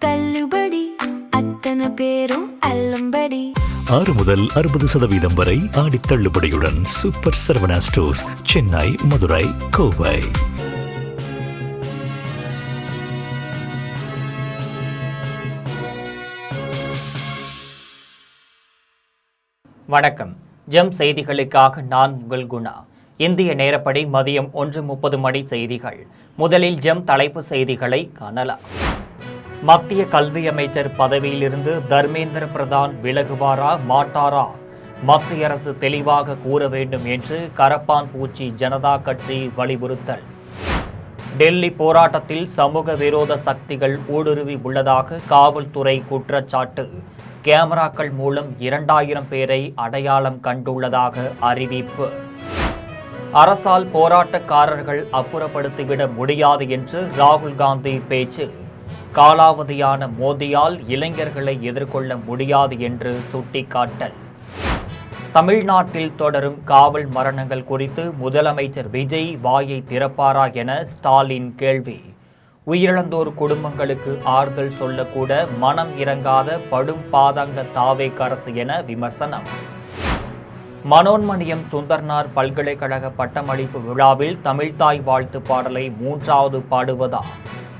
தள்ளுபடி, அத்தனை பேரும் அல்லம்படி. 6 முதல் 60% வரை ஆடி தள்ளுபடியுடன் சூப்பர் சரவணா ஸ்டோர்ஸ், சென்னை, மதுரை, கோவை. வணக்கம். ஜெம் செய்திகளுக்காக நான் உங்கள் குணா. இந்திய நேரப்படி மதியம் 1:30 மணி செய்திகள். முதலில் ஜெம் தலைப்பு செய்திகளை காணலாம். மத்திய கல்வி அமைச்சர் பதவியிலிருந்து தர்மேந்திர பிரதான் விலகுவாரா மாட்டாரா? மத்திய அரசு தெளிவாக கூற வேண்டும் என்று கரப்பான் பூச்சி ஜனதா கட்சி வலியுறுத்தல். டெல்லி போராட்டத்தில் சமூக விரோத சக்திகள் ஊடுருவி உள்ளதாக காவல்துறை குற்றச்சாட்டு. கேமராக்கள் மூலம் 2000 பேரை அடையாளம் கண்டுள்ளதாக அறிவிப்பு. அரசால் போராட்டக்காரர்கள் அப்புறப்படுத்திவிட முடியாது என்று ராகுல் காந்தி பேச்சு. காலாவதியான மோடியால் இளைஞர்களை எதிர்கொள்ள முடியாது என்று சுட்டிக்காட்டல். தமிழ்நாட்டில் தொடரும் காவல் மரணங்கள் குறித்து முதலமைச்சர் விஜய் வாயை திறப்பாரா என ஸ்டாலின் கேள்வி. உயிரிழந்தோர் குடும்பங்களுக்கு ஆறுதல் சொல்லக்கூட மனம் இறங்காத படும் பாதங்க தாவேக அரசு என விமர்சனம். மனோன்மணியம் சுந்தர்னார் பல்கலைக்கழக பட்டமளிப்பு விழாவில் தமிழ்தாய் வாழ்த்து பாடலை 3வது பாடுவதா?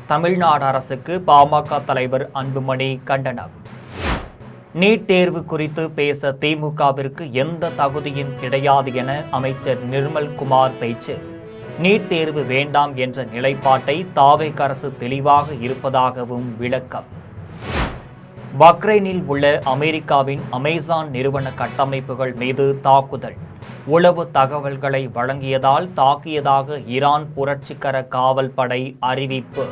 தமிழ்நாடு அரசுக்கு பாமக தலைவர் அன்புமணி கண்டனம். நீட் தேர்வு குறித்து பேச திமுகவிற்கு எந்த தகுதியும் கிடையாது என அமைச்சர் நிர்மல்குமார் பேச்சு. நீட் தேர்வு வேண்டாம் என்ற நிலைப்பாட்டை தாவேக அரசு தெளிவாக இருப்பதாகவும் விளக்கம். பக்ரைனில் உள்ள அமெரிக்காவின் அமேசான் நிறுவன கட்டமைப்புகள் மீது தாக்குதல். உளவு தகவல்களை வழங்கியதால் தாக்கியதாக ஈரான் புரட்சிகர காவல் படை அறிவிப்பு.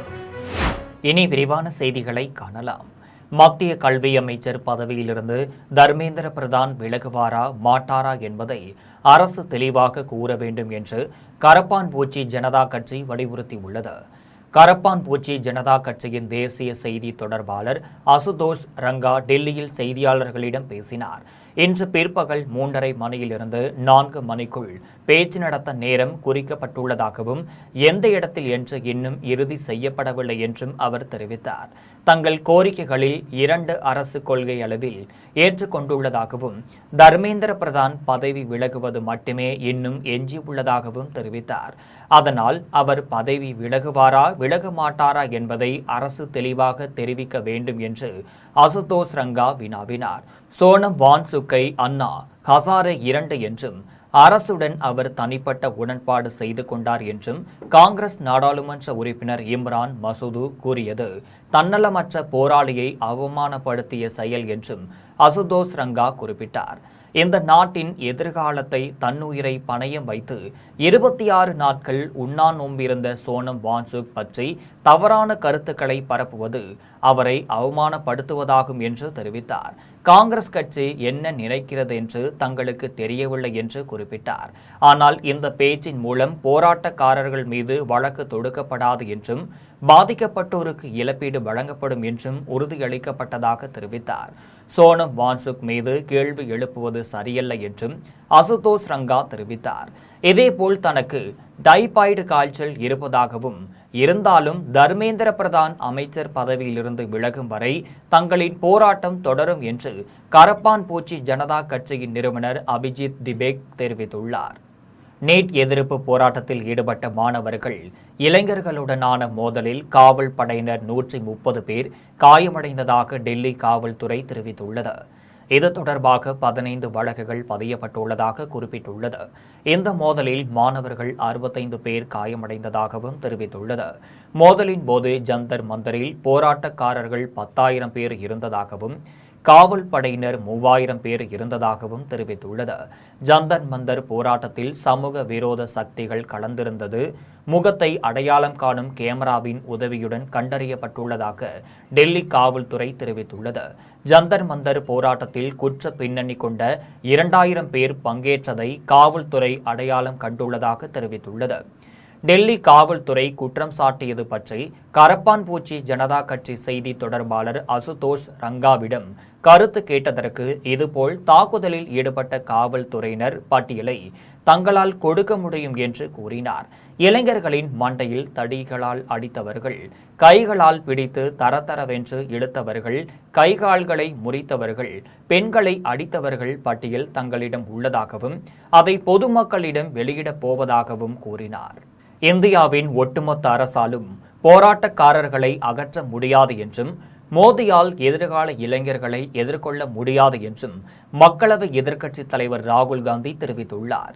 இனி விரிவான செய்திகளை காணலாம். மத்திய கல்வி அமைச்சர் பதவியிலிருந்து தர்மேந்திர பிரதான் விலகுவாரா மாட்டாரா என்பதை அரசு தெளிவாக கூற வேண்டும் என்று கரப்பான் பூச்சி ஜனதா கட்சி வலியுறுத்தியுள்ளது. கரப்பான் பூச்சி ஜனதா கட்சியின் தேசிய செய்தி தொடர்பாளர் அசுதோஷ் ரங்கா டெல்லியில் செய்தியாளர்களிடம் பேசினார். இன்று பிற்பகல் 3:30 மணியிலிருந்து 4 மணிக்குள் பேச்சு நடத்த நேரம் குறிக்கப்பட்டுள்ளதாகவும் எந்த இடத்தில் என்று இன்னும் இறுதி செய்யப்படவில்லை என்றும் அவர் தெரிவித்தார். தங்கள் கோரிக்கைகளில் 2 அரசு கொள்கை அளவில் ஏற்றுக்கொண்டுள்ளதாகவும் தர்மேந்திர பிரதான் பதவி விலகுவது மட்டுமே இன்னும் எஞ்சியுள்ளதாகவும் தெரிவித்தார். அதனால் அவர் பதவி விலகுவாரா விலக மாட்டாரா என்பதை அரசு தெளிவாக தெரிவிக்க வேண்டும் என்று அசுதோஷ் ரங்கா வினாவினார். சோனம் வான்சுக்கை அண்ணா ஹசாரே 2 என்றும் அரசுடன் அவர் தனிப்பட்ட உடன்பாடு செய்து கொண்டார் என்றும் காங்கிரஸ் நாடாளுமன்ற உறுப்பினர் இம்ரான் மசூது கூறியது தன்னலமற்ற போராளியை அவமானப்படுத்திய செயல் என்றும் அசுதோஷ் ரங்கா குறிப்பிட்டார். இந்த நாட்டின் எதிர்காலத்தை தன்னுயிரை பணயம் வைத்து 26 நாட்கள் உண்ணா நோம்பிருந்த சோனம் வான்சுக் பற்றி தவறான கருத்துக்களை பரப்புவது அவரை அவமானப்படுத்துவதாகும் என்று தெரிவித்தார். காங்கிரஸ் கட்சி என்ன நினைக்கிறது என்று தங்களுக்கு தெரியவில்லை என்று குறிப்பிட்டார். ஆனால் இந்த பேச்சின் மூலம் போராட்டக்காரர்கள் மீது வழக்கு தொடுக்கப்படாது என்றும் பாதிக்கப்பட்டோருக்கு இழப்பீடு வழங்கப்படும் என்றும் உறுதியளிக்கப்பட்டதாக தெரிவித்தார். சோனம் வான்சுக் மீது கேள்வி எழுப்புவது சரியல்ல என்றும் அசுதோஷ் ரங்கா தெரிவித்தார். இதேபோல் தனக்கு டைபாய்டு காய்ச்சல் இருப்பதாகவும் இருந்தாலும் தர்மேந்திர பிரதான் அமைச்சர் பதவியிலிருந்து விலகும் வரை தங்களின் போராட்டம் தொடரும் என்று கரப்பான் பூச்சி ஜனதா கட்சியின் நிறுவனர் அபிஜித் திபேக் தெரிவித்துள்ளார். நீட் எதிர்ப்பு போராட்டத்தில் ஈடுபட்ட மாணவர்கள் இளைஞர்களுடனான மோதலில் காவல் படையினர் 130 பேர் காயமடைந்ததாக டெல்லி காவல்துறை தெரிவித்துள்ளது. இது தொடர்பாக 15 வழக்குகள் பதியப்பட்டுள்ளதாக குறிப்பிட்டுள்ளது. இந்த மோதலில் மாணவர்கள் 65 பேர் காயமடைந்ததாகவும் தெரிவித்துள்ளது. மோதலின் போது ஜந்தர் மந்தரில் போராட்டக்காரர்கள் 10,000 பேர் இருந்ததாகவும் காவல் படையினர் 3000 பேர் இருந்ததாகவும் தெரிவித்துள்ளது. ஜந்தர் மந்தர் போராட்டத்தில் சமூக விரோத சக்திகள் கலந்திருந்தது முகத்தை அடையாளம் காணும் கேமராவின் உதவியுடன் கண்டறியப்பட்டுள்ளதாக டெல்லி காவல்துறை தெரிவித்துள்ளது. ஜந்தர் மந்தர் போராட்டத்தில் குற்ற பின்னணி கொண்ட 2000 பேர் பங்கேற்றதை காவல்துறை அடையாளம் கண்டுள்ளதாக தெரிவித்துள்ளது. டெல்லி காவல்துறை குற்றம் சாட்டியது பற்றி கரப்பான் பூச்சி ஜனதா கட்சி செய்தி தொடர்பாளர் அசுதோஷ் ரங்காவிடம் கருத்து கேட்டதற்கு இதுபோல் தாக்குதலில் ஈடுபட்ட காவல்துறையினர் பட்டியலை தங்களால் கொடுக்க முடியும் என்று கூறினார். இளைஞர்களின் மண்டையில் தடிகளால் அடித்தவர்கள், கைகளால் பிடித்து தரதரவென்று இழுத்தவர்கள், கைகால்களை முறித்தவர்கள், பெண்களை அடித்தவர்கள் பட்டியல் தங்களிடம் உள்ளதாகவும் அதை பொதுமக்களிடம் வெளியிடப் போவதாகவும் கூறினார். இந்தியாவின் ஒட்டுமொத்த அரசாலும் போராட்டக்காரர்களை அகற்ற முடியாது என்றும், மோடியால் எதிர்கால இளைஞர்களை எதிர்கொள்ள முடியாது என்றும் மக்களவை எதிர்க்கட்சித் தலைவர் ராகுல் காந்தி தெரிவித்துள்ளார்.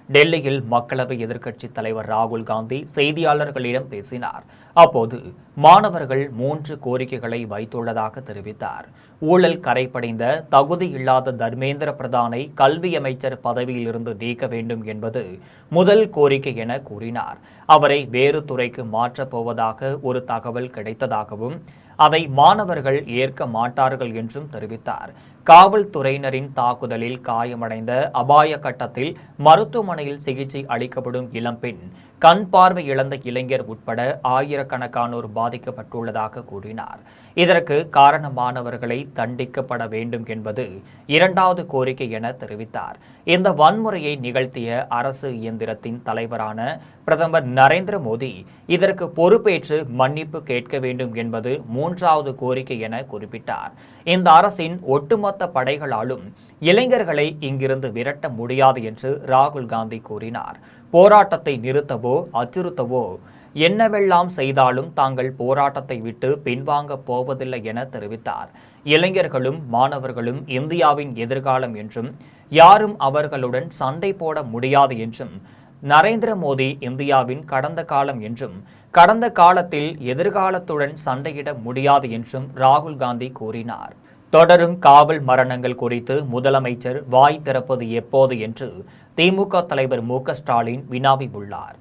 டெல்லியில் மக்களவை எதிர்க்கட்சித் தலைவர் ராகுல் காந்தி செய்தியாளர்களிடம் பேசினார். அப்போது மாணவர்கள் 3 கோரிக்கைகளை வைத்துள்ளதாக தெரிவித்தார். ஊழல் கரைபடிந்த தகுதியில்லாத தர்மேந்திர பிரதானை கல்வி அமைச்சர் பதவியிலிருந்து நீக்க வேண்டும் என்பது முதல் கோரிக்கை என கூறினார். அவரை வேறு துறைக்கு மாற்றப் போவதாக ஒரு தகவல் கிடைத்ததாகவும் அதை மாணவர்கள் ஏற்க மாட்டார்கள் என்றும் தெரிவித்தார். காவல்துறையினரின் தாக்குதலில் காயமடைந்த அபாய கட்டத்தில் மருத்துவமனையில் சிகிச்சை அளிக்கப்படும் இளம்பெண், கண் பார்வை இழந்த இளைஞர் உட்பட ஆயிரக்கணக்கானோர் பாதிக்கப்பட்டுள்ளதாக கூறினார். இதற்கு காரணமானவர்களை தண்டிக்கப்பட வேண்டும் என்பது 2வது கோரிக்கை என தெரிவித்தார். இந்த வன்முறையை நிகழ்த்திய அரசு இயந்திரத்தின் தலைவரான பிரதமர் நரேந்திர மோடி இதற்கு பொறுப்பேற்று மன்னிப்பு கேட்க வேண்டும் என்பது 3வது கோரிக்கை என குறிப்பிட்டார். இந்த அரசின் ஒட்டுமொத்த படைகளாலும் இளைஞர்களை இங்கிருந்து விரட்ட முடியாது என்று ராகுல் காந்தி கூறினார். போராட்டத்தை நிறுத்தவோ அச்சுறுத்தவோ என்னவெல்லாம் செய்தாலும் தாங்கள் போராட்டத்தை விட்டு பின்வாங்க போவதில்லை என தெரிவித்தார். இளைஞர்களும் மாணவர்களும் இந்தியாவின் எதிர்காலம் என்றும் யாரும் அவர்களுடன் சண்டை போட முடியாது என்றும், நரேந்திர மோடி இந்தியாவின் கடந்த காலம் என்றும் கடந்த காலத்தில் எதிர்காலத்துடன் சண்டையிட முடியாது என்றும் ராகுல் காந்தி கூறினார். தொடரும் காவல் மரணங்கள் குறித்து முதலமைச்சர் வாய் திறப்பது எப்போது என்று திமுக தலைவர் மு.க. ஸ்டாலின் வினாவியுள்ளார்.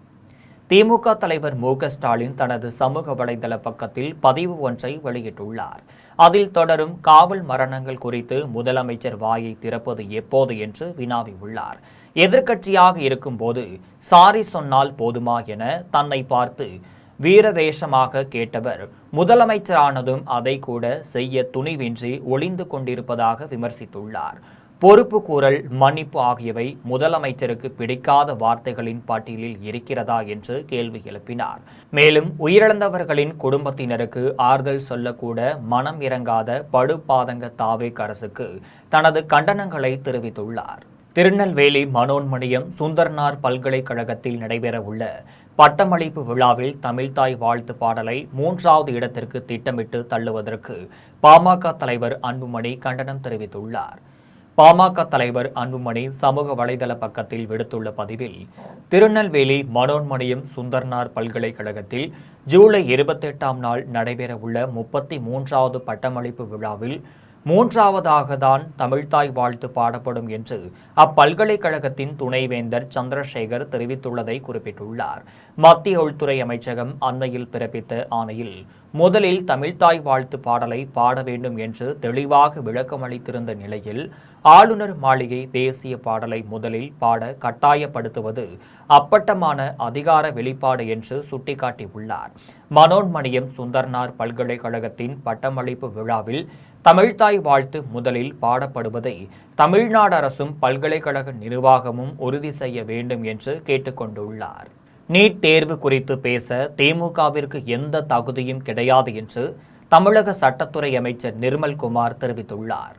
திமுக தலைவர் மு.க. ஸ்டாலின் தனது சமூக வலைதள பக்கத்தில் பதிவு ஒன்றை வெளியிட்டுள்ளார். அதில் தொடரும் காவல் மரணங்கள் குறித்து முதலமைச்சர் வாயை திறப்பது எப்போது என்று வினாவியுள்ளார். எதிர்க்கட்சியாக இருக்கும்போது சாரி சொன்னால் போதுமா என தன்னை பார்த்து வீரவேஷமாக கேட்டவர் முதலமைச்சரானதும் அதை கூட செய்ய துணிவின்றி ஒளிந்து கொண்டிருப்பதாக விமர்சித்துள்ளார். பொறுப்பு கூறல், மன்னிப்பு ஆகியவை முதலமைச்சருக்கு பிடிக்காத வார்த்தைகளின் பட்டியலில் இருக்கிறதா என்று கேள்வி எழுப்பினார். மேலும் உயிரிழந்தவர்களின் குடும்பத்தினருக்கு ஆறுதல் சொல்லக்கூட மனம் இறங்காத படுபாதங்க தாவேக் அரசுக்கு தனது கண்டனங்களை தெரிவித்துள்ளார். திருநெல்வேலி மனோன்மணியம் சுந்தர்னார் பல்கலைக்கழகத்தில் நடைபெறவுள்ள பட்டமளிப்பு விழாவில் தமிழ்தாய் வாழ்த்து பாடலை 3வது இடத்திற்கு திட்டமிட்டு தள்ளுவதற்கு பாமக தலைவர் அன்புமணி கண்டனம் தெரிவித்துள்ளார். பாமக தலைவர் அன்புமணி சமூக வலைதள பக்கத்தில் விடுத்துள்ள பதிவில், திருநெல்வேலி மனோன்மணியம் சுந்தர்னார் பல்கலைக்கழகத்தில் ஜூலை 28ஆம் நாள் நடைபெறவுள்ள 33வது பட்டமளிப்பு விழாவில் 3வதாக தான் தமிழ்தாய் வாழ்த்து பாடப்படும் என்று அப்பல்கலைக்கழகத்தின் துணைவேந்தர் சந்திரசேகர் தெரிவித்துள்ளதை குறிப்பிட்டுள்ளார். மத்திய உள்துறை அமைச்சகம் அண்மையில் பிறப்பித்த ஆணையில் முதலில் தமிழ்தாய் வாழ்த்து பாடலை பாட வேண்டும் என்று தெளிவாக விளக்கமளித்திருந்த நிலையில் ஆளுநர் மாளிகை தேசிய பாடலை முதலில் பாட கட்டாயப்படுத்துவது அப்பட்டமான அதிகார வெளிப்பாடு என்று சுட்டிக்காட்டியுள்ளார். மனோன்மணியம் சுந்தர்னார் பல்கலைக்கழகத்தின் பட்டமளிப்பு விழாவில் தமிழ்தாய் வாழ்த்து முதலில் பாடப்படுவதை தமிழ்நாடு அரசும் பல்கலைக்கழக நிர்வாகமும் உறுதி செய்ய வேண்டும் என்று கேட்டுக்கொண்டுள்ளார். நீட் தேர்வு குறித்து பேச திமுகவிற்கு எந்த தகுதியும் கிடையாது என்று தமிழக சட்டத்துறை அமைச்சர் நிர்மல்குமார் தெரிவித்துள்ளார்.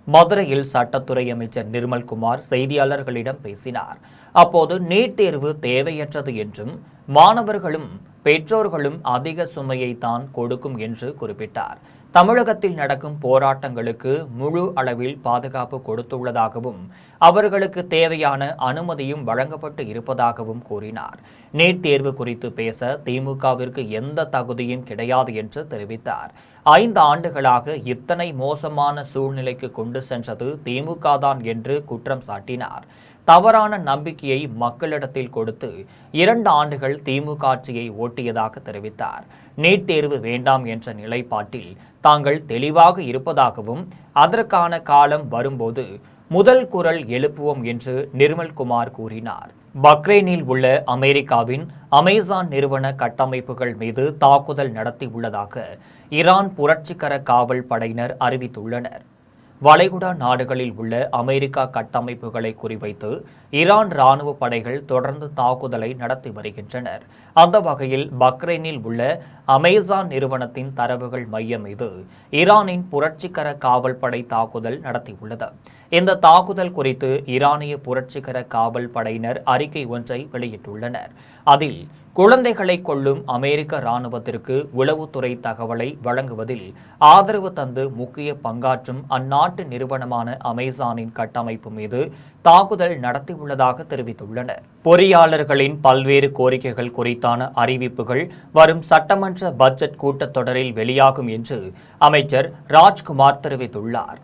மதுரையில் சட்டத்துறை அமைச்சர் நிர்மல்குமார் செய்தியாளர்களிடம் பேசினார். அப்போது நீட் தேர்வு தேவையற்றது என்றும் மாணவர்களும் பெற்றோர்களும் அதிக சுமையை தான் கொடுக்கும் என்று குறிப்பிட்டார். தமிழகத்தில் நடக்கும் போராட்டங்களுக்கு முழு அளவில் பாதுகாப்பு கொடுத்துள்ளதாகவும் அவர்களுக்கு தேவையான அனுமதியும் வழங்கப்பட்டு இருப்பதாகவும் கூறினார். நீட் தேர்வு குறித்து பேச திமுகவிற்கு எந்த தகுதியும் கிடையாது என்று தெரிவித்தார். 5 ஆண்டுகளாக இத்தனை மோசமான சூழ்நிலைக்கு கொண்டு சென்றது திமுக தான் என்று குற்றம் சாட்டினார். தவறான நம்பிக்கையை மக்களிடத்தில் கொடுத்து 2 ஆண்டுகள் திமுக ஆட்சியை ஓட்டியதாக தெரிவித்தார். நீட் தேர்வு வேண்டாம் என்ற நிலைப்பாட்டில் தாங்கள் தெளிவாக இருப்பதாகவும் அதற்கான காலம் வரும்போது முதல் குரல் எழுப்புவோம் என்று நிர்மல்குமார் கூறினார். பக்ரைனில் உள்ள அமெரிக்காவின் அமேசான் நிறுவன கட்டமைப்புகள் மீது தாக்குதல் நடத்தியுள்ளதாக ஈரான் புரட்சிகர காவல் படையினர் அறிவித்துள்ளனர். வளைகுடா நாடுகளில் உள்ள அமெரிக்கா கட்டமைப்புகளை குறிவைத்து ஈரான் ராணுவ படைகள் தொடர்ந்து தாக்குதலை நடத்தி வருகின்றனர். அந்த வகையில் பக்ரைனில் உள்ள அமேசான் நிறுவனத்தின் தரவுகள் மையம் மீது ஈரானின் புரட்சிகர காவல் படை தாக்குதல் நடத்தியுள்ளது. இந்த தாக்குதல் குறித்து ஈரானிய புரட்சிகர காவல் படையினர் அறிக்கை ஒன்றை வெளியிட்டுள்ளனர். அதில் குழந்தைகளை கொல்லும் அமெரிக்க இராணுவத்திற்கு உளவுத்துறை தகவலை வழங்குவதில் ஆதரவு தந்து முக்கிய பங்காற்றும் அந்நாட்டு நிறுவனமான அமேசானின் கட்டமைப்பு மீது தாக்குதல் நடத்தியுள்ளதாக தெரிவித்துள்ளனர். பொறியாளர்களின் பல்வேறு கோரிக்கைகள் குறித்தான அறிவிப்புகள் வரும் சட்டமன்ற பட்ஜெட் கூட்டத்தொடரில் வெளியாகும் என்று அமைச்சர் ராஜ்குமார் தெரிவித்துள்ளார்.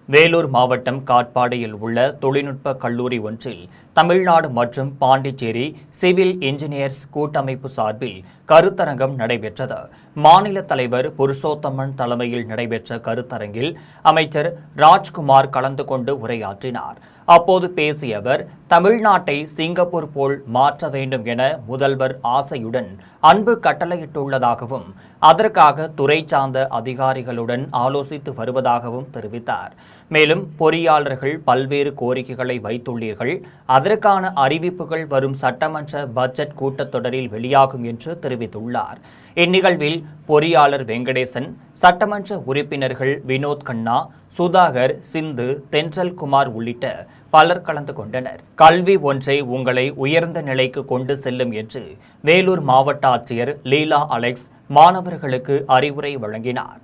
வேலூர் மாவட்டம் காட்பாடியில் உள்ள தொழில்நுட்ப கல்லூரி ஒன்றில் தமிழ்நாடு மற்றும் பாண்டிச்சேரி சிவில் இன்ஜினியர்ஸ் கூட்டமைப்பு சார்பில் கருத்தரங்கம் நடைபெற்றது. மாநில தலைவர் புருஷோத்தமன் தலைமையில் நடைபெற்ற கருத்தரங்கில் அமைச்சர் ராஜ்குமார் கலந்து கொண்டு உரையாற்றினார். அப்போது பேசிய அவர், தமிழ்நாட்டை சிங்கப்பூர் போல் மாற்ற வேண்டும் என முதல்வர் ஆசையுடன் அன்பு கட்டளையிட்டுள்ளதாகவும் அதற்காக துறை சார்ந்த அதிகாரிகளுடன் ஆலோசித்து வருவதாகவும் தெரிவித்தார். மேலும் பொறியாளர்கள் பல்வேறு கோரிக்கைகளை வைத்துள்ளீர்கள், அதற்கான அறிவிப்புகள் வரும் சட்டமன்ற பட்ஜெட் கூட்டத்தொடரில் வெளியாகும் என்று தெரிவித்துள்ளார். இந்நிகழ்வில் பொறியாளர் வெங்கடேசன், சட்டமன்ற உறுப்பினர்கள் வினோத் கண்ணா, சுதாகர், சிந்து, தென்றல் குமார் உள்ளிட்ட பலர் கலந்து கொண்டனர். கல்வி ஒன்றை உங்களை உயர்ந்த நிலைக்கு கொண்டு செல்லும் என்று வேலூர் மாவட்ட ஆட்சியர் லீலா அலெக்ஸ் மாணவர்களுக்கு அறிவுரை வழங்கினார்.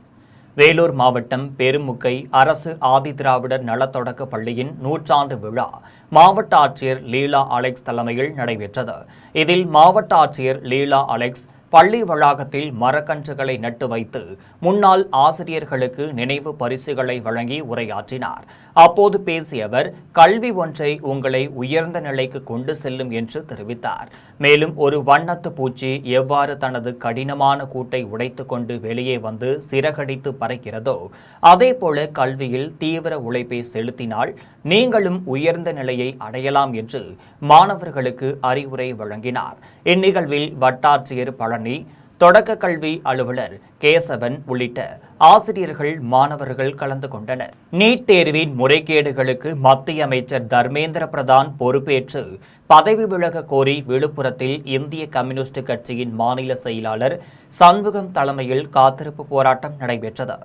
வேலூர் மாவட்டம் பெருமுக்கை அரசு ஆதிதிராவிடர் நலத்தொடக்க பள்ளியின் 100ஆண்டு விழா மாவட்ட ஆட்சியர் லீலா அலெக்ஸ் தலைமையில் நடைபெற்றது. இதில் மாவட்ட ஆட்சியர் லீலா அலெக்ஸ் பள்ளி வளாகத்தில் மரக்கன்றுகளை நட்டு வைத்து முன்னாள் ஆசிரியர்களுக்கு நினைவு பரிசுகளை வழங்கி உரையாற்றினார். அப்போது பேசிய அவர், கல்வி ஒன்றை உங்களை உயர்ந்த நிலைக்கு கொண்டு செல்லும் என்று தெரிவித்தார். மேலும் ஒரு வண்ணத்து பூச்சி எவ்வாறு தனது கடினமான கூட்டை உடைத்து கொண்டு வெளியே வந்து சிறகடித்து பறக்கிறதோ அதேபோல கல்வியில் தீவிர உழைப்பை செலுத்தினால் நீங்களும் உயர்ந்த நிலையை அடையலாம் என்று மாணவர்களுக்கு அறிவுரை வழங்கினார். இந்நிகழ்வில் வட்டாட்சியர் பழனி, தொடக்க கல்வி அலுவலர் கேசவன் உள்ளிட்ட ஆசிரியர்கள், மாணவர்கள் கலந்து கொண்டனர். நீட் தேர்வின் முறைகேடுகளுக்கு மத்திய அமைச்சர் தர்மேந்திர பிரதான் பொறுப்பேற்று பதவி விலக கோரி விழுப்புரத்தில் இந்திய கம்யூனிஸ்ட் கட்சியின் மாநில செயலாளர் சண்முகம் தலைமையில் காத்திருப்பு போராட்டம் நடைபெற்றது.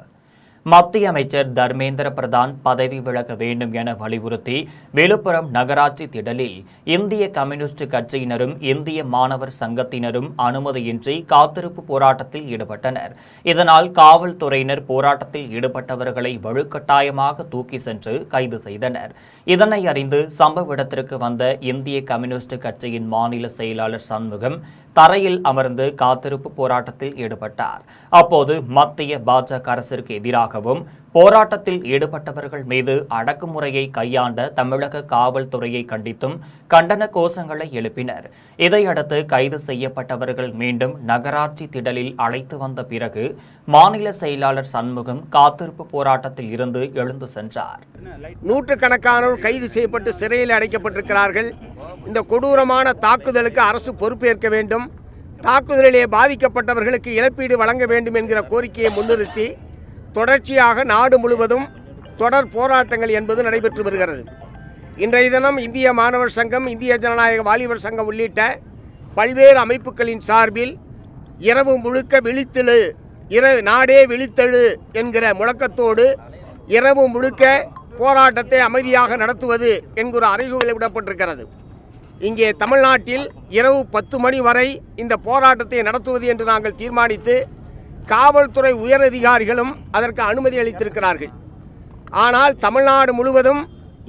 மத்திய அமைச்சர் தர்மேந்திர பிரதான் பதவி விலக வேண்டும் என வலியுறுத்தி விழுப்புரம் நகராட்சி திடலில் இந்திய கம்யூனிஸ்ட் கட்சியினரும் இந்திய மாணவர் சங்கத்தினரும் அனுமதியின்றி காத்திருப்பு போராட்டத்தில் ஈடுபட்டனர். இதனால் காவல்துறையினர் போராட்டத்தில் ஈடுபட்டவர்களை வலுக்கட்டாயமாக தூக்கி சென்று கைது செய்தனர். இதனை அறிந்து சம்பவ இடத்திற்கு வந்த இந்திய கம்யூனிஸ்ட் கட்சியின் மாநில செயலாளர் சண்முகம் தரையில் அமர்ந்து காத்திருப்பு போராட்டத்தில் ஈடுபட்டார். அப்போது மத்திய பாஜக அரசிற்கு எதிராகவும் போராட்டத்தில் ஈடுபட்டவர்கள் மீது அடக்குமுறையை கையாண்ட தமிழக காவல்துறையை கண்டித்தும் கண்டன கோஷங்களை எழுப்பினர். இதையடுத்து கைது செய்யப்பட்டவர்கள் மீண்டும் நகராட்சி திடலில் அழைத்து வந்த பிறகு மாநில செயலாளர் சண்முகம் காத்திருப்பு போராட்டத்தில் இருந்து எழுந்து சென்றார். நூற்றுக்கணக்கானோர் கைது செய்யப்பட்டு சிறையில் அடைக்கப்பட்டிருக்கிறார்கள். இந்த கொடூரமான தாக்குதலுக்கு அரசு பொறுப்பேற்க வேண்டும், தாக்குதலிலே பாதிக்கப்பட்டவர்களுக்கு இழப்பீடு வழங்க வேண்டும் என்கிற கோரிக்கையை முன்னிறுத்தி தொடர்ச்சியாக நாடு முழுவதும் தொடர் போராட்டங்கள் என்பது நடைபெற்று வருகிறது. இன்றைய தினம் இந்திய மாணவர் சங்கம், இந்திய ஜனநாயக வாலிபர் சங்கம் உள்ளிட்ட பல்வேறு அமைப்புகளின் சார்பில் இரவு முழுக்க விழித்தெழு, நாடே விழித்தெழு என்கிற முழக்கத்தோடு இரவு முழுக்க போராட்டத்தை அமைதியாக நடத்துவது என்கிற அறிவுரை விடப்பட்டிருக்கிறது. இங்கே தமிழ்நாட்டில் இரவு 10 மணி வரை இந்த போராட்டத்தை நடத்துவது என்று நாங்கள் தீர்மானித்து காவல்துறை உயரதிகாரிகளும் அதற்கு அனுமதி அளித்திருக்கிறார்கள். ஆனால் தமிழ்நாடு முழுவதும்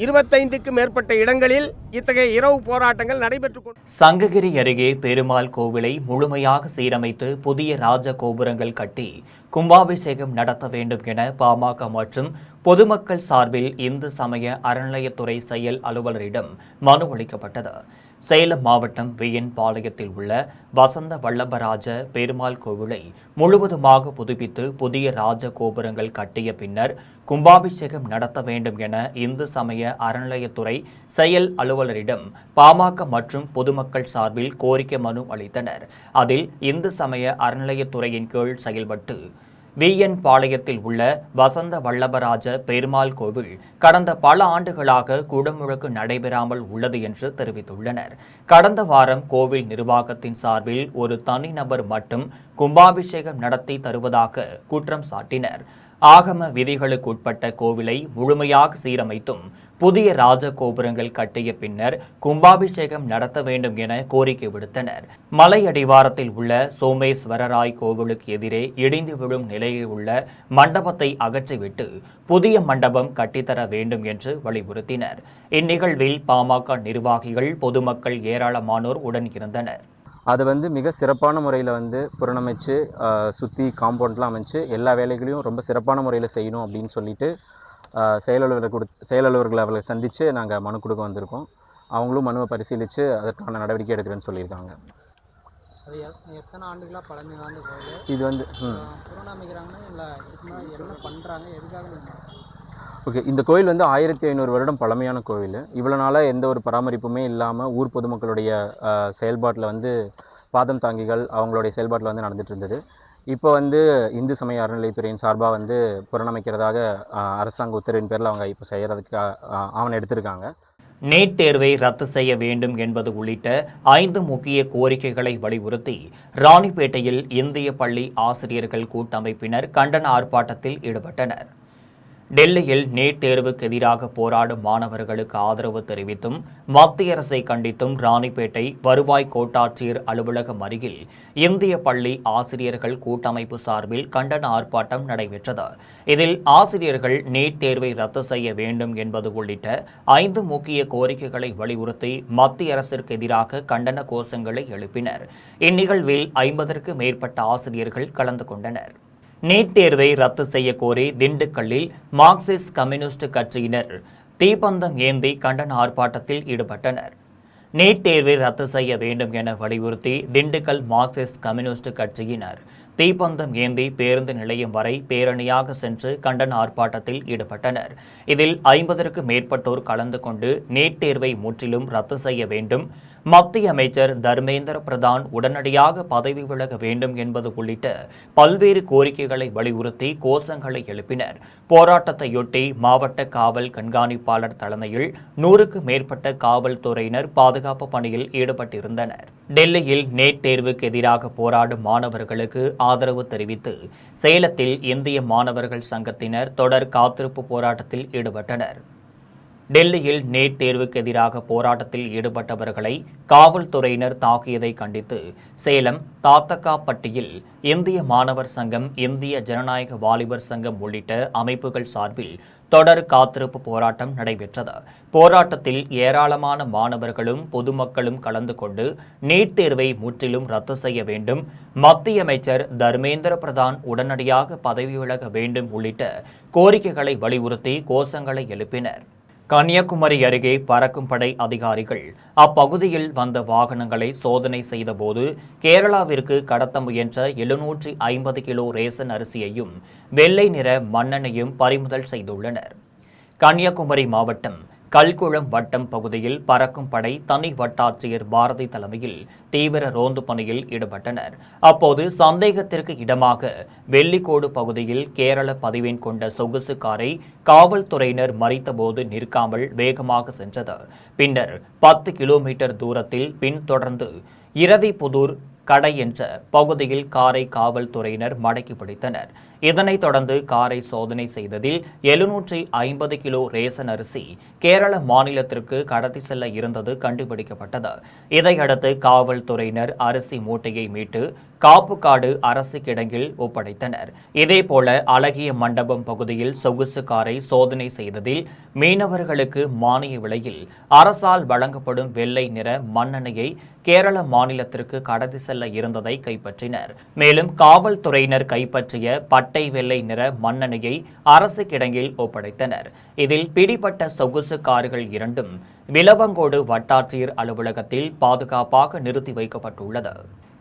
25க்கும் மேற்பட்ட இடங்களில் இத்தகைய இரவு போராட்டங்கள் நடைபெற்று சங்ககிரி அருகே பெருமாள் கோவிலை முழுமையாக சீரமைத்து புதிய ராஜ கோபுரங்கள் கட்டி கும்பாபிஷேகம் நடத்த வேண்டும் என பாமக மற்றும் பொதுமக்கள் சார்பில் இந்து சமய அறநிலையத்துறை செயல் அலுவலரிடம் மனு அளிக்கப்பட்டது. சேலம் மாவட்டம் விஎன் பாளையத்தில் உள்ள வசந்த வல்லபராஜ பெருமாள் கோவிலை முழுவதுமாக புதுப்பித்து புதிய ராஜ கோபுரங்கள் கட்டிய பின்னர் கும்பாபிஷேகம் நடத்த வேண்டும் என இந்து சமய அறநிலையத்துறை செயல் அலுவலரிடம் பாமக மற்றும் பொதுமக்கள் சார்பில் கோரிக்கை மனு அளித்தனர். அதில் இந்து சமய அறநிலையத்துறையின் கீழ் செயல்பட்டு VN பாளையத்தில் உள்ள வசந்த வல்லபராஜ பெருமாள் கோவில் கடந்த பல ஆண்டுகளாக குடமுழுக்கு நடைபெறாமல் உள்ளது என்று தெரிவித்துள்ளனர். கடந்த வாரம் கோவில் நிர்வாகத்தின் சார்பில் ஒரு தனிநபர் மட்டும் கும்பாபிஷேகம் நடத்தி தருவதாக குற்றம் சாட்டினர். ஆகம விதிகளுக்குட்பட்ட கோவிலை முழுமையாக சீரமைத்தும் புதிய ராஜகோபுரங்கள் கட்டிய பின்னர் கும்பாபிஷேகம் நடத்த வேண்டும் என கோரிக்கை விடுத்தனர். மலை அடிவாரத்தில் உள்ள சோமேஸ்வரராய் கோவிலுக்கு எதிரே இடிந்து விழும் நிலையில் உள்ள மண்டபத்தை அகற்றிவிட்டு புதிய மண்டபம் கட்டித்தர வேண்டும் என்று வலியுறுத்தினர். இந்நிகழ்வில் பாமக நிர்வாகிகள், பொதுமக்கள் ஏராளமானோர் உடன் இருந்தனர். அதை மிக சிறப்பான முறையில் புறணமைச்சு சுற்றி காம்பவுண்ட்லாம் அமைச்சு எல்லா வேலைகளையும் ரொம்ப சிறப்பான முறையில் செய்யணும் அப்படின்னு சொல்லிட்டு செயலலுவலர்களை அவர்களை சந்தித்து நாங்கள் மனு கொடுக்க வந்திருக்கோம். அவங்களும் மனுவை பரிசீலித்து அதற்கான நடவடிக்கை எடுக்கிறேன்னு சொல்லியிருக்காங்க. அது எத்தனை ஆண்டுகளாக பழமை வாய்ந்த கோயில்? இது புறணமைக்கிறாங்கன்னா இல்லை என்ன பண்ணுறாங்க, எதுக்காக? ஓகே, இந்த கோயில் 1500 வருடம் பழமையான கோவில். இவ்வளோ நாளாக எந்த ஒரு பராமரிப்புமே இல்லாமல் ஊர் பொதுமக்களுடைய செயல்பாட்டில் பாதம் தாங்கிகள் அவங்களுடைய செயல்பாட்டில் நடந்துட்டு இருந்தது. இப்போ இந்து சமய அறநிலையத்துறையின் சார்பாக புறணமைக்கிறதாக அரசாங்க உத்தரவின் பேரில் அவங்க இப்போ செய்கிறதுக்கு ஆவணம் எடுத்திருக்காங்க. நீட் தேர்வை ரத்து செய்ய வேண்டும் என்பது உள்ளிட்ட 5 முக்கிய கோரிக்கைகளை வலியுறுத்தி ராணிப்பேட்டையில் இந்திய பள்ளி ஆசிரியர்கள் கூட்டமைப்பினர் கண்டன ஆர்ப்பாட்டத்தில் ஈடுபட்டனர். டெல்லியில் நீட் தேர்வுக்கு எதிராக போராடும் மாணவர்களுக்கு ஆதரவு தெரிவித்தும் மத்திய அரசை கண்டித்தும் ராணிப்பேட்டை வருவாய் கோட்டாட்சியர் அலுவலகம் அருகில் இந்திய பள்ளி ஆசிரியர்கள் கூட்டமைப்பு சார்பில் கண்டன ஆர்ப்பாட்டம் நடைபெற்றது. இதில் ஆசிரியர்கள் நீட் தேர்வை ரத்து செய்ய வேண்டும் என்பது உள்ளிட்ட 5 முக்கிய கோரிக்கைகளை வலியுறுத்தி மத்திய அரசிற்கு எதிராக கண்டன கோஷங்களை எழுப்பினர். இந்நிகழ்வில் 50க்கும் மேற்பட்ட ஆசிரியர்கள் கலந்து கொண்டனர். நீட் தேர்வை ரத்து செய்ய கோரி திண்டுக்கல்லில் மார்க்சிஸ்ட் கம்யூனிஸ்ட் கட்சியினர் தீப்பந்தம் ஏந்தி கண்டன ஆர்ப்பாட்டத்தில் ஈடுபட்டனர். நீட் தேர்வை ரத்து செய்ய வேண்டும் என வலியுறுத்தி திண்டுக்கல் மார்க்சிஸ்ட் கம்யூனிஸ்ட் கட்சியினர் தீப்பந்தம் ஏந்தி பேருந்து நிலையம் வரை பேரணியாக சென்று கண்டன ஆர்ப்பாட்டத்தில் ஈடுபட்டனர். இதில் 50க்கும் மேற்பட்டோர் கலந்து கொண்டு நீட் தேர்வை முற்றிலும் ரத்து செய்ய வேண்டும், மத்திய அமைச்சர் தர்மேந்திர பிரதான் உடனடியாக பதவி விலக வேண்டும் என்பது உள்ளிட்ட பல்வேறு கோரிக்கைகளை வலியுறுத்தி கோஷங்களை எழுப்பினர். போராட்டத்தையொட்டி மாவட்ட காவல் கண்காணிப்பாளர் தலைமையில் 100க்கும் மேற்பட்ட காவல்துறையினர் பாதுகாப்பு பணியில் ஈடுபட்டிருந்தனர். டெல்லியில் நீட் தேர்வுக்கு எதிராக போராடும் மாணவர்களுக்கு ஆதரவு தெரிவித்து சேலத்தில் இந்திய மாணவர்கள் சங்கத்தினர் தொடர் காத்திருப்பு போராட்டத்தில் ஈடுபட்டனர். டெல்லியில் நீட் தேர்வுக்கு எதிராக போராட்டத்தில் ஈடுபட்டவர்களை காவல்துறையினர் தாக்கியதை கண்டித்து சேலம் தாத்தக்காப்பட்டியில் இந்திய மாணவர் சங்கம், இந்திய ஜனநாயக வாலிபர் சங்கம் உள்ளிட்ட அமைப்புகள் சார்பில் தொடர் காத்திருப்பு போராட்டம் நடைபெற்றது. போராட்டத்தில் ஏராளமான மாணவர்களும் பொதுமக்களும் கலந்து கொண்டு நீட் தேர்வை முற்றிலும் ரத்து செய்ய வேண்டும், மத்திய அமைச்சர் தர்மேந்திர பிரதான் உடனடியாக பதவி விலக வேண்டும் உள்ளிட்ட கோரிக்கைகளை வலியுறுத்தி கோஷங்களை எழுப்பினர். கன்னியாகுமரி அருகே பறக்கும் படை அதிகாரிகள் அப்பகுதியில் வந்த வாகனங்களை சோதனை செய்தபோது கேரளாவிற்கு கடத்த முயன்ற 750 கிலோ ரேசன் அரிசியையும் வெள்ளை நிற மண்ணெண்ணையும் பறிமுதல் செய்துள்ளனர். கன்னியாகுமரி மாவட்டம் கல்குளம் வட்டம் பகுதியில் பறக்கும் படை தனி வட்டாட்சியர் பாரதி தலைமையில் தீவிர ரோந்து பணியில் ஈடுபட்டனர். அப்போது சந்தேகத்திற்கு இடமாக வெள்ளிக்கோடு பகுதியில் கேரள பதிவெண் கொண்ட சொகுசு காரை காவல்துறையினர் மறித்தபோது நிற்காமல் வேகமாக சென்றது. பின்னர் 10 கிலோமீட்டர் தூரத்தில் பின்தொடர்ந்து இரவிபுதூர் கடை என்ற பகுதியில் காரை காவல்துறையினர் மடக்கி பிடித்தனர். இதனைத் தொடர்ந்து காரை சோதனை செய்ததில் 750 கிலோ ரேசன் அரிசி கேரள மாநிலத்திற்கு கடத்தி செல்ல இருந்தது கண்டுபிடிக்கப்பட்டது. இதையடுத்து காவல்துறையினர் அரிசி மூட்டையை மீட்டு காப்புக்காடு அரசு கிடங்கில் ஒப்படைத்தனர். இதேபோல அழகிய மண்டபம் பகுதியில் சொகுசு காரை சோதனை செய்ததில் மீனவர்களுக்கு மானிய விலையில் அரசால் வழங்கப்படும் வெள்ளை நிற மண்ணெண்ணையை கேரள மாநிலத்திற்கு கடத்தி செல்ல இருந்ததை கைப்பற்றினர். மேலும் காவல்துறையினர் கைப்பற்றிய பட்டை வெள்ளை நிற மண்ணெண்ணையை அரசு கிடங்கில் ஒப்படைத்தனர். இதில் பிடிபட்ட சொகுசு கார்கள் இரண்டும் விளவங்கோடு வட்டாட்சியர் அலுவலகத்தில் பாதுகாப்பாக நிறுத்தி வைக்கப்பட்டுள்ளது.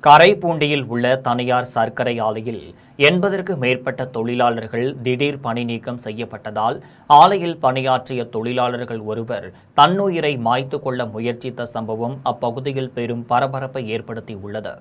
கரைப்பூண்டியில் உள்ள தனியார் சர்க்கரை ஆலையில் 80க்கும் மேற்பட்ட தொழிலாளர்கள் திடீர் பணி நீக்கம் செய்யப்பட்டதால் ஆலையில் பணியாற்றிய தொழிலாளர்கள் ஒருவர் தன்னுயிரை மாய்த்து கொள்ள முயற்சித்த சம்பவம் அப்பகுதியில் பெரும் பரபரப்பை ஏற்படுத்தியுள்ளது.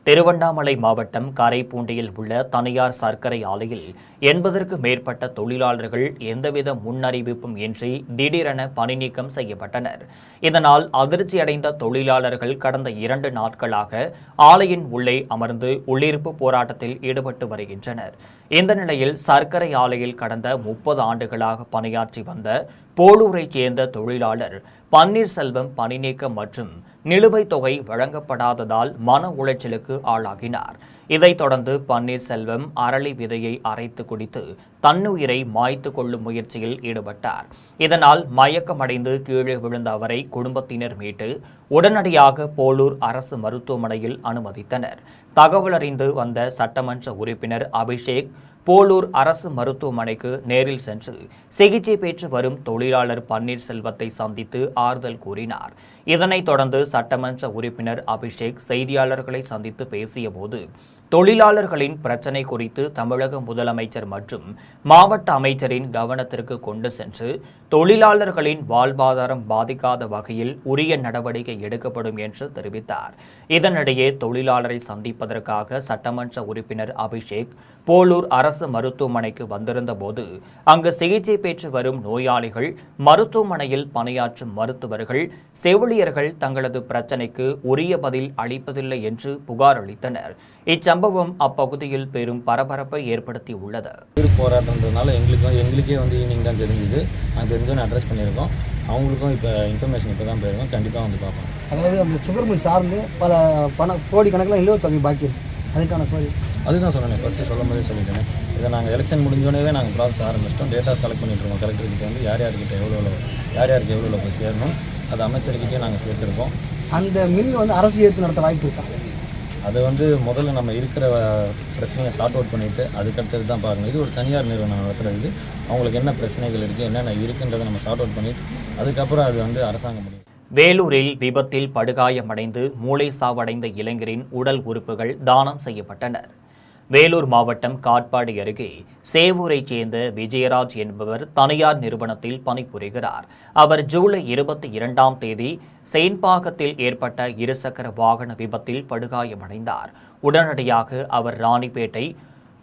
திருவண்ணாமலை மாவட்டம் காரைப்பூண்டியில் உள்ள தனியார் சர்க்கரை ஆலையில் 80க்கு மேற்பட்ட தொழிலாளர்கள் எந்தவித முன்னறிவிப்பும் இன்றி திடீரென பணிநீக்கம் செய்யப்பட்டனர். இதனால் அதிர்ச்சியடைந்த தொழிலாளர்கள் கடந்த 2 நாட்களாக ஆலையின் உள்ளே அமர்ந்து உள்ளிருப்பு போராட்டத்தில் ஈடுபட்டு வருகின்றனர். இந்த நிலையில் சர்க்கரை ஆலையில் கடந்த 30 ஆண்டுகளாக பணியாற்றி வந்த போலூரைச் சேர்ந்த தொழிலாளர் பன்னீர்செல்வம் பணிநீக்கம் மற்றும் நிலுவைத் தொகை வழங்கப்படாததால் மன உளைச்சலுக்கு ஆளாகினார். இதைத் தொடர்ந்து பன்னீர்செல்வம் அரளி விதையை அரைத்து குடித்து தன்னுயிரை மாய்த்து கொள்ளும் முயற்சியில் ஈடுபட்டார். இதனால் மயக்கமடைந்து கீழே விழுந்த அவரை குடும்பத்தினர் மீட்டு உடனடியாக போலூர் அரசு மருத்துவமனையில் அனுமதித்தனர். தகவல் அறிந்து வந்த சட்டமன்ற உறுப்பினர் அபிஷேக் போலூர் அரசு மருத்துவமனைக்கு நேரில் சென்று சிகிச்சை பெற்று வரும் தொழிலாளர் பன்னீர்செல்வத்தை சந்தித்து ஆறுதல் கூறினார். இதனைத் தொடர்ந்து சட்டமன்ற உறுப்பினர் அபிஷேக் செய்தியாளர்களை சந்தித்து பேசியபோது தொழிலாளர்களின் பிரச்சினை குறித்து தமிழக முதலமைச்சர் மற்றும் மாவட்ட அமைச்சரின் கவனத்திற்கு கொண்டு சென்று தொழிலாளர்களின் வாழ்வாதாரம் பாதிக்காத வகையில் உரிய நடவடிக்கை எடுக்கப்படும் என்று தெரிவித்தார். இதனிடையே தொழிலாளரை சந்திப்பதற்காக சட்டமன்ற உறுப்பினர் அபிஷேக் போலூர் அரசு மருத்துவமனைக்கு வந்திருந்த போது அங்கு சிகிச்சை பெற்று வரும் நோயாளிகள், மருத்துவமனையில் பணியாற்றும் மருத்துவர்கள், செவிலியர்கள் தங்களது பிரச்சினைக்கு உரிய பதில் அளிப்பதில்லை என்று புகார் அளித்தனர். இச்சம்பவம் அப்பகுதியில் பெரும் பரபரப்பை ஏற்படுத்தியுள்ளது. போராட்டம்ன்றதுனால எங்களுக்கே ஈவினிங் தான் தெரிஞ்சுது. நாங்கள் தெரிஞ்சோன்னு அட்ரஸ் பண்ணியிருக்கோம். அவங்களுக்கும் இப்போ இன்ஃபர்மேஷன் இப்போ தான் போயிருக்கோம். கண்டிப்பாக வந்து பார்ப்போம். அதாவது அந்த சுகர் மில் சார்ந்து பல கோடி கணக்கில் நிலுவைத் தொகை பாக்கி இருக்குது. அதுக்கான கோடி அதுதான் சொன்னேன். ஃபஸ்ட்டு சொல்லும் போதே சொல்லிட்டேன். இதை நாங்கள் எலெக்ஷன் முடிஞ்சோடனே நாங்கள் ப்ராசஸ் ஆரம்பிச்சிட்டோம். டேட்டாஸ் கலெக்ட் பண்ணிட்டுருக்கோம். கலெக்டர்கிட்ட யார் யாருக்கு எவ்வளோ போய் சேரணும் அது அமைச்சர்கிட்டே நாங்கள் சேர்த்துருக்கோம். அந்த மில் அரசு ஏற்று நடத்த வாய்ப்பு இருக்கா? அதை முதல்ல நம்ம இருக்கிற பிரச்சனையை சார்ட் அவுட் பண்ணிவிட்டு அதுக்கடுத்தது தான் பார்க்கணும். இது ஒரு தனியார் நிறுவனம் நடத்துறது. அவங்களுக்கு என்ன பிரச்சனைகள் இருக்குது, என்னென்ன இருக்குன்றதை நம்ம சார்ட் அவுட் பண்ணிவிட்டு அதுக்கப்புறம் அது அரசாங்கம் முடியும். வேலூரில் விபத்தில் படுகாயமடைந்து மூளை சாவடைந்த இளைஞரின் உடல் உறுப்புகள் தானம் செய்யப்பட்டனர். வேலூர் மாவட்டம் காட்பாடி அருகே சேவூரைச் சேர்ந்த விஜயராஜ் என்பவர் தனியார் நிறுவனத்தில் பணிபுரிகிறார். அவர் ஜூலை 22ஆம் தேதி செயின்பாகத்தில் ஏற்பட்ட இருசக்கர வாகன விபத்தில் படுகாயமடைந்தார். உடனடியாக அவர் ராணிப்பேட்டை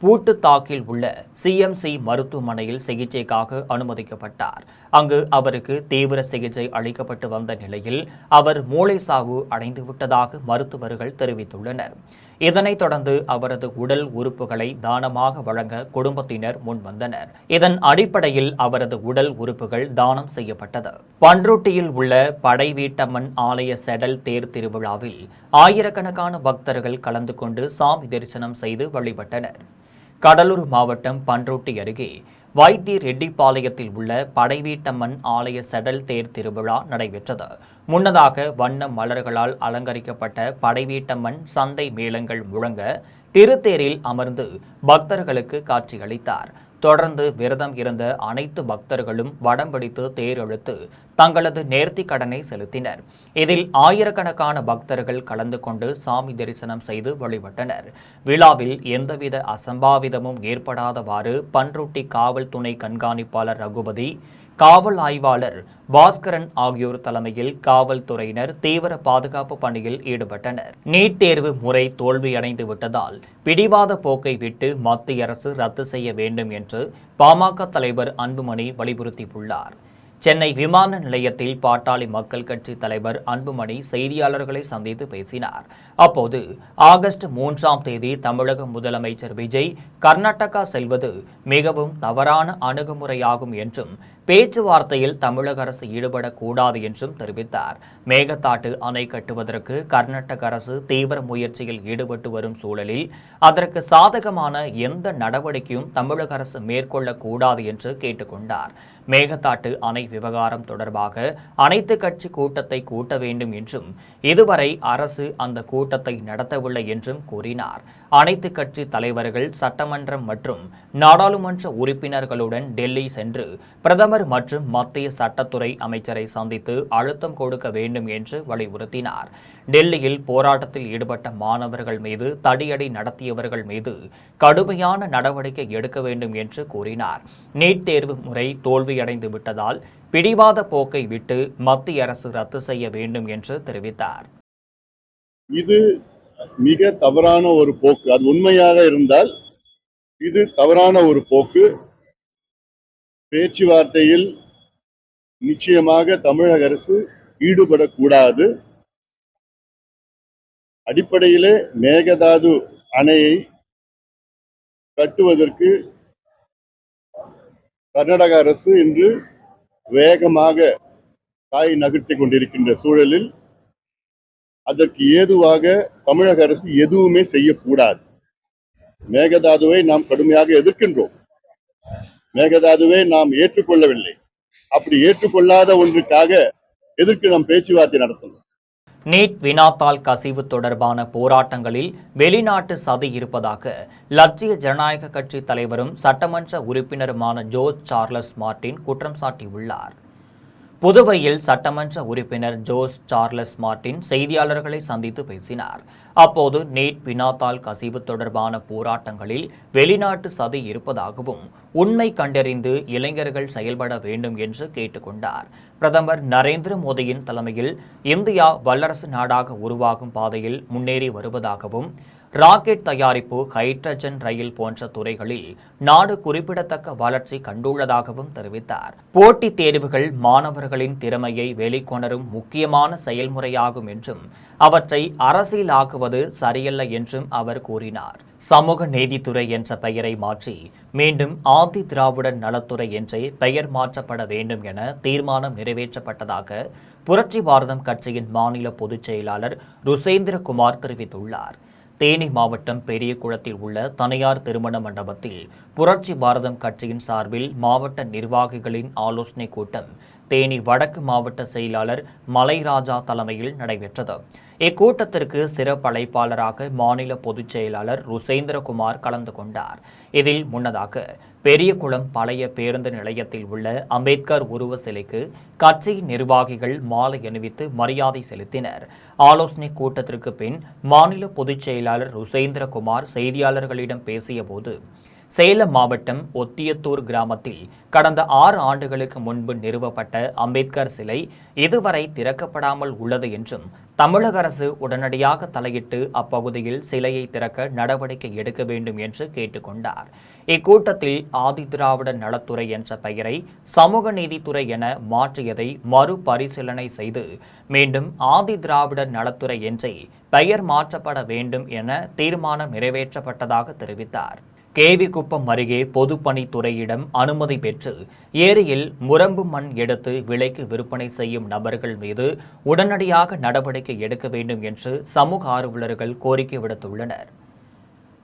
பூட்டுத்தாக்கில் உள்ள சிஎம்சி மருத்துவமனையில் சிகிச்சைக்காக அனுமதிக்கப்பட்டார். அங்கு அவருக்கு தீவிர சிகிச்சை அளிக்கப்பட்டு வந்த நிலையில் அவர் மூளை சாவு அடைந்துவிட்டதாக மருத்துவர்கள் தெரிவித்துள்ளனர். இதனைத் தொடர்ந்து அவரது உடல் உறுப்புகளை தானமாக வழங்க குடும்பத்தினர் முன்வந்தனர். இதன் அடிப்படையில் அவரது உடல் உறுப்புகள் தானம் செய்யப்பட்டது. பன்ருட்டியில் உள்ள படைவீட்டம்மன் ஆலய செடல் தேர் திருவிழாவில் ஆயிரக்கணக்கான பக்தர்கள் கலந்து கொண்டு சாமி தரிசனம் செய்து வழிபட்டனர். கடலூர் மாவட்டம் பன்ருட்டி அருகே வைத்தி ரெட்டிப்பாளையத்தில் உள்ள படைவீட்டம்மன் ஆலய செடல் தேர் திருவிழா நடைபெற்றது. முன்னதாக வண்ண மலர்களால் அலங்கரிக்கப்பட்ட படைவீட்டம்மன் சந்தை மேளங்கள் முழங்க திருத்தேரில் அமர்ந்து பக்தர்களுக்கு காட்சியளித்தார். தொடர்ந்து விரதம் இருந்த அனைத்து பக்தர்களும் வடம் பிடித்து தேர் இழுத்து தங்களது நேர்த்தி கடனை செலுத்தினர். இதில் ஆயிரக்கணக்கான பக்தர்கள் கலந்து கொண்டு சாமி தரிசனம் செய்து வழிபட்டனர். விழாவில் எந்தவித அசம்பாவிதமும் ஏற்படாதவாறு பன்ருட்டி காவல் துணை கண்காணிப்பாளர் ரகுபதி, காவல் ஆய்வாளர் பாஸ்கரன் ஆகியோர் தலைமையில் காவல்துறையினர் தீவிர பாதுகாப்பு பணியில் ஈடுபட்டனர். நீட் தேர்வு முறை தோல்வியடைந்து விட்டதால் பிடிவாத போக்கை விட்டு மத்திய அரசு ரத்து செய்ய வேண்டும் என்று பாமக தலைவர் அன்புமணி வலியுறுத்தியுள்ளார். சென்னை விமான நிலையத்தில் பாட்டாளி மக்கள் கட்சி தலைவர் அன்புமணி செய்தியாளர்களை சந்தித்து பேசினார். அப்போது ஆகஸ்ட் 3ஆம் தேதி தமிழக முதலமைச்சர் விஜய் கர்நாடகா செல்வது மிகவும் தவறான அணுகுமுறையாகும் என்றும் பேச்சுவார்த்தையில் தமிழக அரசு ஈடுபடக்கூடாது என்றும் தெரிவித்தார். மேகதாட்டு அணை கட்டுவதற்கு கர்நாடக அரசு தீவிர முயற்சியில் ஈடுபட்டு வரும் சூழலில் அதற்கு சாதகமான எந்த நடவடிக்கையும் தமிழக அரசு மேற்கொள்ளக்கூடாது என்று கேட்டுக்கொண்டார். மேகதாட்டு அணை விவகாரம் தொடர்பாக அனைத்து கட்சி கூட்டத்தை கூட்ட வேண்டும் என்றும் இதுவரை அரசு அந்த கூட்டத்தை நடத்தவில்லை என்றும் கூறினார். அனைத்து கட்சி தலைவர்கள், சட்டமன்றம் மற்றும் நாடாளுமன்ற உறுப்பினர்களுடன் டெல்லி சென்று பிரதமர் மற்றும் மத்திய சட்டத்துறை அமைச்சரை சந்தித்து அழுத்தம் கொடுக்க வேண்டும் என்று வலியுறுத்தினார். டெல்லியில் போராட்டத்தில் ஈடுபட்ட மாணவர்கள் மீது தடியடி நடத்தியவர்கள் மீது கடுமையான நடவடிக்கை எடுக்க வேண்டும் என்று கூறினார். நீட் தேர்வு முறை தோல்வியடைந்து விட்டதால் பிடிவாத போக்கை விட்டு மத்திய அரசு ரத்து செய்ய வேண்டும் என்று தெரிவித்தார். இது மிக தவறான ஒரு போக்கு. அது உண்மையாக இருந்தால் இது தவறான ஒரு போக்கு. பேச்சுவார்த்தையில் நிச்சயமாக தமிழக அரசு ஈடுபடக்கூடாது. அடிப்படையிலே மேகதாது அணையை கட்டுவதற்கு கர்நாடக அரசு இன்று வேகமாக காய் நகர்த்தி கொண்டிருக்கின்ற சூழலில் அதற்கு ஏதுவாக தமிழக அரசு எதுவுமே செய்யக்கூடாது. மேகதாதுவை நாம் கடுமையாக எதிர்க்கின்றோம். மேகதாதுவை நாம் ஏற்றுக்கொள்ளவில்லை. அப்படி ஏற்றுக்கொள்ளாத ஒன்றுக்காக எதற்கு நாம் பேச்சுவார்த்தை நடத்தணும்? நீட் வினாத்தாள் கசிவு தொடர்பான போராட்டங்களில் வெளிநாட்டு சதி இருப்பதாக லட்சிய ஜனநாயக கட்சி தலைவரும் சட்டமன்ற உறுப்பினருமான ஜோர்ஜ் சார்லஸ் மார்டின் குற்றம் சாட்டியுள்ளார். புதுவையில் சட்டமன்ற உறுப்பினர் ஜோர்ஜ் சார்லஸ் மார்டின் செய்தியாளர்களை சந்தித்து பேசினார். அப்போது நீட் வினாத்தாள் கசிவு தொடர்பான போராட்டங்களில் வெளிநாட்டு சதி இருப்பதாகவும் உண்மை கண்டறிந்து இளைஞர்கள் செயல்பட வேண்டும் என்று கேட்டுக்கொண்டார். பிரதமர் நரேந்திர மோடியின் தலைமையில் இந்தியா வல்லரசு நாடாக உருவாகும் பாதையில் முன்னேறி வருவதாகவும் ராக்கெட் தயாரிப்பு, ஹைட்ரஜன் ரயில் போன்ற துறைகளில் நாடு குறிப்பிடத்தக்க வளர்ச்சி கண்டுள்ளதாகவும் தெரிவித்தார். போட்டித் தேர்வுகள் மாணவர்களின் திறமையை வெளிக்கொணரும் முக்கியமான செயல்முறையாகும் என்றும் அவற்றை அரசியலாக்குவது சரியல்ல என்றும் அவர் கூறினார். சமூக நீதித்துறை என்ற பெயரை மாற்றி மீண்டும் ஆதி திராவிடர் நலத்துறை என்றே பெயர் மாற்றப்பட வேண்டும் என தீர்மானம் நிறைவேற்றப்பட்டதாக புரட்சி பாரதம் கட்சியின் மாநில பொதுச் செயலாளர் ருசேந்திரகுமார் தெரிவித்துள்ளார். தேனி மாவட்டம் பெரியகுளத்தில் உள்ள தனியார் திருமண மண்டபத்தில் புரட்சி பாரதம் கட்சியின் சார்பில் மாவட்ட நிர்வாகிகளின் ஆலோசனைக் கூட்டம் தேனி வடக்கு மாவட்ட செயலாளர் மலைராஜா தலைமையில் நடைபெற்றது. இக்கூட்டத்திற்கு சிறப்பு அழைப்பாளராக மாநில பொதுச் செயலாளர் ருசேந்திரகுமார் கலந்து கொண்டார். இதில் முன்னதாக பெரியகுளம் பழைய பேருந்து நிலையத்தில் உள்ள அம்பேத்கர் உருவ சிலைக்கு கட்சியின் நிர்வாகிகள் மாலை அணிவித்து மரியாதை செலுத்தினர். ஆலோசனைக் கூட்டத்திற்கு பின் மாநில பொதுச் செயலாளர் ருசேந்திரகுமார் செய்தியாளர்களிடம் பேசியபோது, சேலம் மாவட்டம் ஒத்தியத்தூர் கிராமத்தில் கடந்த 6 ஆண்டுகளுக்கு முன்பு நிறுவப்பட்ட அம்பேத்கர் சிலை இதுவரை திறக்கப்படாமல் உள்ளது என்றும் தமிழக அரசு உடனடியாக தலையிட்டு அப்பகுதியில் சிலையை திறக்க நடவடிக்கை எடுக்க வேண்டும் என்று கேட்டுக்கொண்டார். இக்கூட்டத்தில் ஆதிதிராவிடர் நலத்துறை என்ற பெயரை சமூக நீதித்துறை என மாற்றியதை மறுபரிசீலனை செய்து மீண்டும் ஆதிதிராவிடர் நலத்துறை என்றே பெயர் மாற்றப்பட வேண்டும் என தீர்மானம் நிறைவேற்றப்பட்டதாக தெரிவித்தார். கேவிக்குப்பம் அருகே பொதுப்பணித்துறையிடம் அனுமதி பெற்று ஏரியில் முரம்பு மண் எடுத்து விலைக்கு விற்பனை செய்யும் நபர்கள் மீது உடனடியாக நடவடிக்கை எடுக்க வேண்டும் என்று சமூக ஆர்வலர்கள் கோரிக்கை விடுத்துள்ளனர்.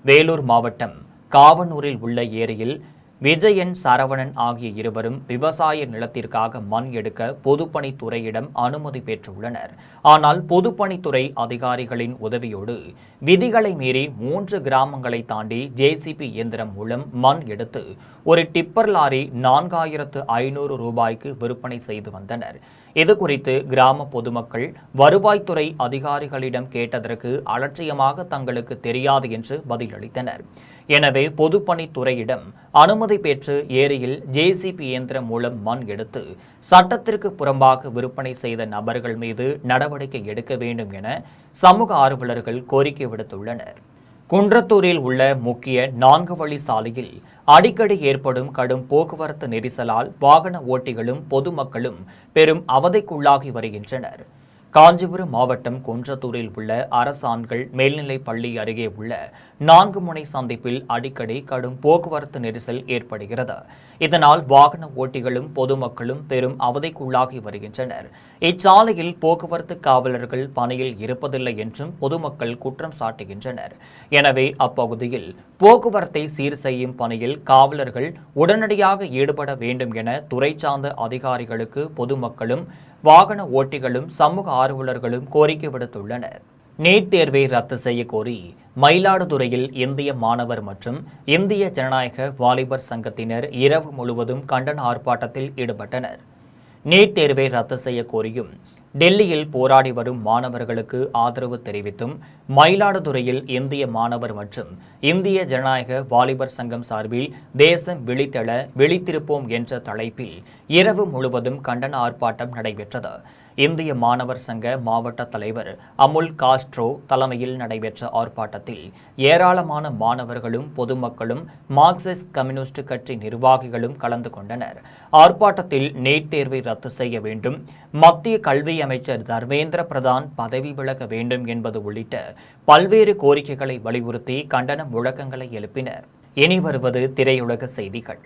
வேலூர் மாவட்டம் காவனூரில் உள்ள ஏரியில் விஜயன், சரவணன் ஆகிய இருவரும் விவசாய நிலத்திற்காக மண் எடுக்க பொதுப்பணித்துறையிடம் அனுமதி பெற்றுள்ளனர். ஆனால் பொதுப்பணித்துறை அதிகாரிகளின் உதவியோடு விதிகளை மீறி 3 கிராமங்களை தாண்டி ஜேசிபி இயந்திரம் மூலம் மண் எடுத்து ஒரு டிப்பர் லாரி 4500 ரூபாய்க்கு விற்பனை செய்து வந்தனர். இதுகுறித்து கிராம பொதுமக்கள் வருவாய்த்துறை அதிகாரிகளிடம் கேட்டதற்கு அலட்சியமாக தங்களுக்கு தெரியாது என்று பதிலளித்தனர். எனவே பொதுப்பணித்துறையிடம் அனுமதி பெற்று ஏரியில் ஜேசிபி இயந்திரம் மூலம் மண் எடுத்து சட்டத்திற்கு புறம்பாக விற்பனை செய்த நபர்கள் மீது நடவடிக்கை எடுக்க வேண்டும் என சமூக ஆர்வலர்கள் கோரிக்கை விடுத்துள்ளனர். குன்றத்தூரில் உள்ள முக்கிய 4 வழி சாலையில் அடிக்கடி ஏற்படும் கடும் போக்குவரத்து நெரிசலால் வாகன ஓட்டிகளும் பொதுமக்களும் பெரும் அவதிக்குள்ளாகி வருகின்றனர். காஞ்சிபுரம் மாவட்டம் குன்றத்தூரில் உள்ள அரசு ஆண்கள் மேல்நிலைப் பள்ளி அருகே உள்ள 4 முனை சந்திப்பில் அடிக்கடி கடும் போக்குவரத்து நெரிசல் ஏற்படுகிறது. இதனால் வாகன ஓட்டிகளும் பொதுமக்களும் பெரும் அவதிக்குள்ளாகி வருகின்றனர். இச்சாலையில் போக்குவரத்து காவலர்கள் பணியில் இருப்பதில்லை என்றும் பொதுமக்கள் குற்றம் சாட்டுகின்றனர். எனவே அப்பகுதியில் போக்குவரத்தை சீர் செய்யும் பணியில் காவலர்கள் உடனடியாக ஈடுபட வேண்டும் என துறை சார்ந்த அதிகாரிகளுக்கு பொதுமக்களும் வாகன ஓட்டிகளும் சமூக ஆர்வலர்களும் கோரிக்கை விடுத்துள்ளனர். நீட் தேர்வை ரத்து செய்ய கோரி மயிலாடுதுறையில் இந்திய மாணவர் மற்றும் இந்திய ஜனநாயக வாலிபர் சங்கத்தினர் இரவு முழுவதும் கண்டன ஆர்ப்பாட்டத்தில் ஈடுபட்டனர். நீட் தேர்வை ரத்து செய்ய கோரியும் டெல்லியில் போராடி வரும் மாணவர்களுக்கு ஆதரவு தெரிவித்தும் மயிலாடுதுறையில் இந்திய மாணவர் மற்றும் இந்திய ஜனநாயக வாலிபர் சங்கம் சார்பில் தேசம் விழித்தெழ விழித்திருப்போம் என்ற தலைப்பில் இரவு முழுவதும் கண்டன ஆர்ப்பாட்டம் நடைபெற்றது. இந்திய மாணவர் சங்க மாவட்ட தலைவர் அமுல் காஸ்ட்ரோ தலைமையில் நடைபெற்ற ஆர்ப்பாட்டத்தில் ஏராளமான மாணவர்களும் பொதுமக்களும் மார்க்சிஸ்ட் கம்யூனிஸ்ட் கட்சி நிர்வாகிகளும் கலந்து கொண்டனர். ஆர்ப்பாட்டத்தில் நீட் தேர்வை ரத்து செய்ய வேண்டும், மத்திய கல்வி அமைச்சர் தர்மேந்திர பிரதான் பதவி விலக வேண்டும் என்பது உள்ளிட்ட பல்வேறு கோரிக்கைகளை வலியுறுத்தி கண்டன முழக்கங்களை எழுப்பினர். இனி வருவது திரையுலக செய்திகள்.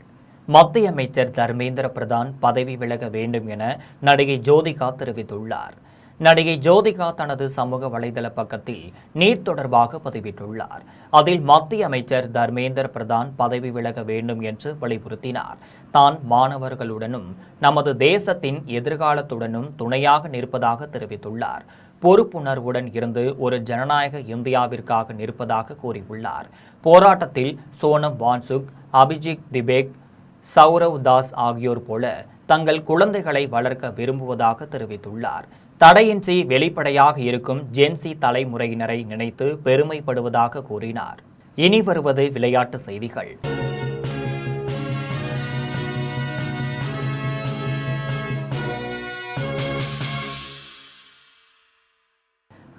மத்திய அமைச்சர் தர்மேந்திர பிரதான் பதவி விலக வேண்டும் என நடிகை ஜோதிகா தெரிவித்துள்ளார். நடிகை ஜோதிகா தனது சமூக வலைதள பக்கத்தில் நீட் தொடர்பாக பதிவிட்டுள்ளார். அதில் மத்திய அமைச்சர் தர்மேந்திர பிரதான் பதவி விலக வேண்டும் என்று வலியுறுத்தினார். தான் மாணவர்களுடனும் நமது தேசத்தின் எதிர்காலத்துடனும் துணையாக நிற்பதாக தெரிவித்துள்ளார். பொறுப்புணர்வுடன் இருந்து ஒரு ஜனநாயக இந்தியாவிற்காக நிற்பதாக கூறியுள்ளார். போராட்டத்தில் சோனம் வான்சுக், அபிஜித் திபேக், சௌரவ் தாஸ் ஆகியோர் போல தங்கள் குழந்தைகளை வளர்க்க விரும்புவதாக தெரிவித்துள்ளார். தடையின்றி வெளிப்படையாக இருக்கும் ஜென்சி தலைமுறையினரை நினைத்து பெருமைப்படுவதாக கூறினார். இனி வருவது விளையாட்டு செய்திகள்.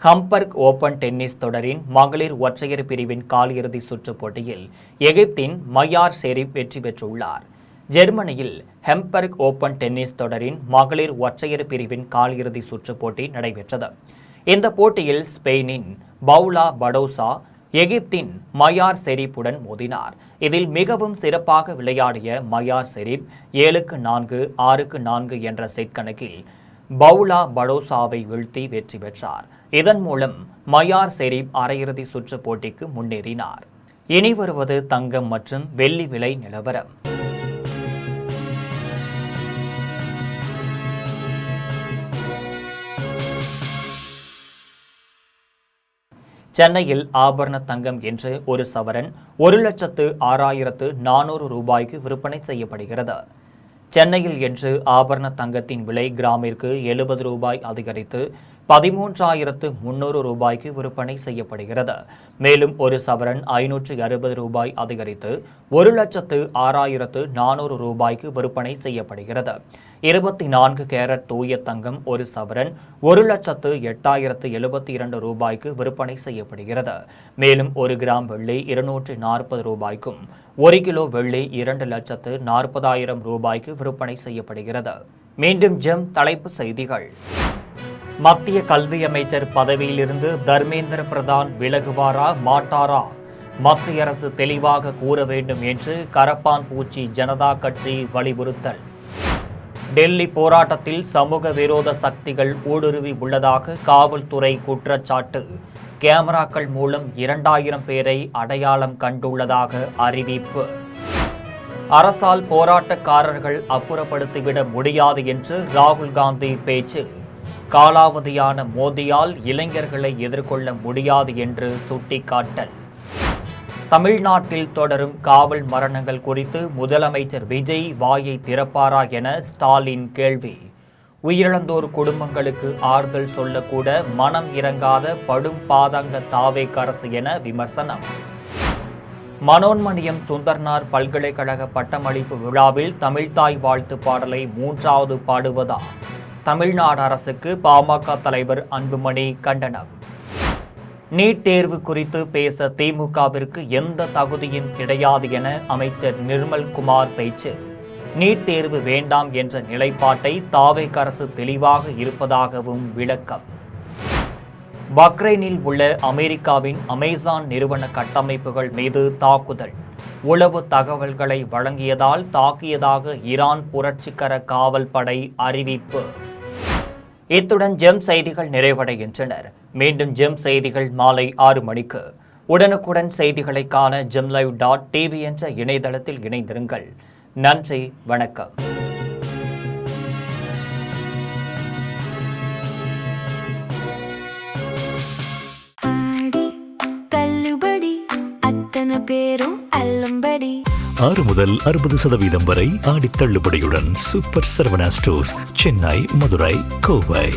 ஹம்பர்க் ஓபன் டென்னிஸ் தொடரின் மகளிர் ஒற்றையர் பிரிவின் காலிறுதி சுற்றுப் போட்டியில் எகிப்தின் மயார் ஷெரீப் வெற்றி பெற்றுள்ளார். ஜெர்மனியில் ஹம்பர்க் ஓபன் டென்னிஸ் தொடரின் மகளிர் ஒற்றையர் பிரிவின் காலிறுதி சுற்றுப் போட்டி நடைபெற்றது. இந்த போட்டியில் ஸ்பெயினின் பவுலா படோசா எகிப்தின் மயார் ஷெரீப்புடன் மோதினார். இதில் மிகவும் சிறப்பாக விளையாடிய மயார் ஷெரீப் 7-4, 6-4 என்ற செட் கணக்கில் பவுலா படோசாவை வீழ்த்தி வெற்றி பெற்றார். இதன் மூலம் மயார் ஷெரீப் அரையிறுதி சுற்று போட்டிக்கு முன்னேறினார். இனி வருவது தங்கம் மற்றும் வெள்ளி விலை நிலவரம். சென்னையில் ஆபரண தங்கம் என்று ஒரு சவரன் 1,06,400 ரூபாய்க்கு விற்பனை செய்யப்படுகிறது. சென்னையில் இன்று ஆபரண தங்கத்தின் விலை கிராமிற்கு 70 ரூபாய் அதிகரித்து 13,300 ரூபாய்க்கு விற்பனை செய்யப்படுகிறது. மேலும் ஒரு சவரன் 560 ரூபாய் அதிகரித்து 1,06,400 ரூபாய்க்கு விற்பனை செய்யப்படுகிறது. 24 கேரட் தூய தங்கம் ஒரு சவரன் 1,08,072 ரூபாய்க்கு விற்பனை செய்யப்படுகிறது. மேலும் ஒரு கிராம் வெள்ளி 240 ரூபாய்க்கும் 1 கிலோ வெள்ளி 2,40,000 ரூபாய்க்கு விற்பனை செய்யப்படுகிறது. மீண்டும் ஜெம் தலைப்பு செய்திகள். மத்திய கல்வி அமைச்சர் பதவியிலிருந்து தர்மேந்திர பிரதான் விலகுவாரா மாட்டாரா? மத்திய அரசு தெளிவாக கூற வேண்டும் என்று கரப்பான் பூச்சி ஜனதா கட்சி வலியுறுத்தல். டெல்லி போராட்டத்தில் சமூக விரோத சக்திகள் ஊடுருவி உள்ளதாக காவல்துறை குற்றச்சாட்டு. கேமராக்கள் மூலம் 2000 பேரை அடையாளம் கண்டுள்ளதாக அறிவிப்பு. அரசால் போராட்டக்காரர்கள் அப்புறப்படுத்திவிட முடியாது என்று ராகுல் காந்தி பேச்சு. காலாவதியான மோடியால் இளைஞர்களை எதிர்கொள்ள முடியாது என்று சுட்டிக்காட்டல். தமிழ்நாட்டில் தொடரும் காவல் மரணங்கள் குறித்து முதலமைச்சர் விஜய் வாயை திறப்பாரா என ஸ்டாலின் கேள்வி. உயிரிழந்தோர் குடும்பங்களுக்கு ஆறுதல் சொல்லக்கூட மனம் இறங்காத படும் பாதங்க தாவேக அரசு என விமர்சனம். மனோன்மணியம் சுந்தர்னார் பல்கலைக்கழக பட்டமளிப்பு விழாவில் தமிழ்தாய் வாழ்த்து பாடலை 3வது பாடுவதா? தமிழ்நாடு அரசுக்கு பாமக தலைவர் அன்புமணி கண்டனம். நீட் தேர்வு குறித்து பேச திமுகவிற்கு எந்த தகுதியும் கிடையாது என அமைச்சர் நிர்மல்குமார் பேச்சு. நீட் தேர்வு வேண்டாம் என்ற நிலைப்பாட்டை தாவேக அரசு தெளிவாக இருப்பதாகவும் விளக்கம். பக்ரைனில் உள்ள அமெரிக்காவின் அமேசான் நிறுவன கட்டமைப்புகள் மீது தாக்குதல். உளவு தகவல்களை வழங்கியதால் தாக்கியதாக ஈரான் புரட்சிகர காவல் படை அறிவிப்பு. இத்துடன் ஜெம் செய்திகள் நிறைவடைகின்றனர். மீண்டும் ஜெம் செய்திகள் மாலை 6 மணிக்கு. உடனுக்குடன் செய்திகளை காண gemlive.tv என்ற இணையதளத்தில் இணைந்திருங்கள். நன்றி, வணக்கம். பேரும் அல்லம்படி 6 முதல் 60% வரை ஆடி தள்ளுபடியுடன் சூப்பர் சரவணா ஸ்டோர்ஸ், சென்னை, மதுரை, கோவை.